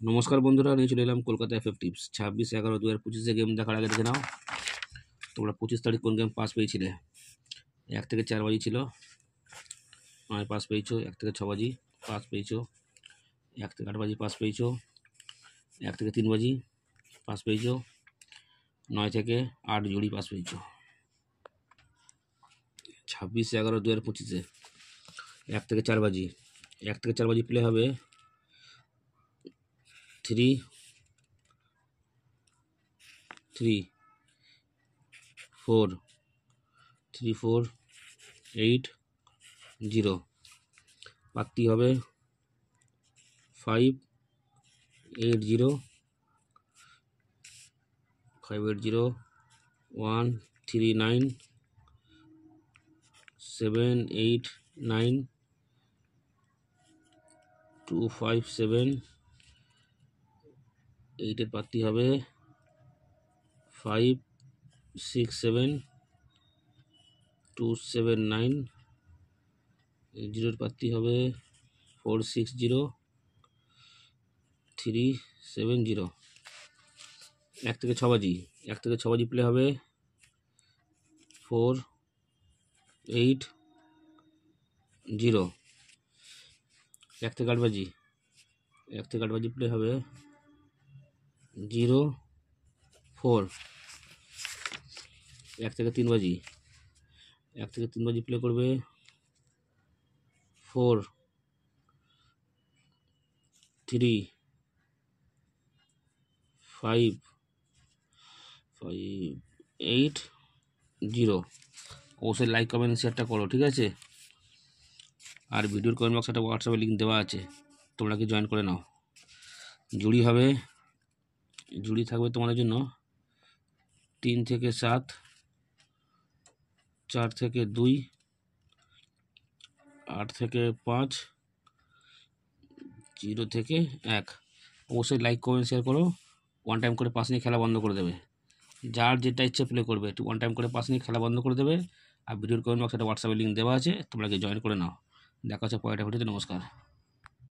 নমস্কার বন্ধুরা, নিয়ে চলে এলাম কলকাতা এফএফ টিপস 26/11/2025 গেম দেখার আগে দেখে নাও তোমরা 25 তারিখ কোন গেম পাস পেয়েছিলে। 1 থেকে 4 বাজি ছিল, 9 পাস পেয়েছো। 1 থেকে 6 বাজি পাস পেয়েছো। 1 থেকে 8 বাজি পাস পেয়েছো। 1 থেকে 3 বাজি পাস পেয়েছো। 9 থেকে 8 জুড়ি পাস পেয়েছো। 26/11/2025 1 থেকে 4 বাজি 1 থেকে 4 বাজি প্লে হবে 3 3 4 3 4 8 0। পাত্তি হবে 5 8 0 5 8 0 1 3 9 7 8 9 2 5 7। 8 এর পাত্তি হবে 5 6 7 2 7 9। 0 এর পাত্তি হবে 4 6 0 3 7 0। 1 থেকে 6 বাজি 1 থেকে 6 বাজি প্লে হবে 4 8 0। 1 থেকে 8 বাজি 1 থেকে 8 বাজি প্লে হবে 0 4। 1 থেকে 3 বাজি 1 থেকে 3 বাজি প্লে করবে 4 3 5 5 8 0। অবশ্যই লাইক কমেন্ট শেয়ারটা করো, ঠিক আছে? আর ভিডিওর কমেন্ট বক্সে একটা হোয়াটসঅ্যাপে লিঙ্ক দেওয়া আছে, তোমরা কি জয়েন করে নাও। জুড়ি থাকবে তোমাদের জন্য 3 থেকে 7, 4 থেকে 2, 8 থেকে 5, 0 থেকে 1। অবশ্যই লাইক কমেন্ট শেয়ার করো। 1 টাইম করে পাস নিয়ে খেলা বন্ধ করে দেবে। যার যেটা ইচ্ছে প্লে করবে, 1 টাইম করে পাস নিয়ে খেলা বন্ধ করে দেবে। আর ভিডিওর কমেন্ট বক্সে একটা হোয়াটসঅ্যাপে লিঙ্ক দেওয়া আছে, তোমরা কি জয়েন করে নাও। দেখা হচ্ছে পরের ভিডিওতে। নমস্কার।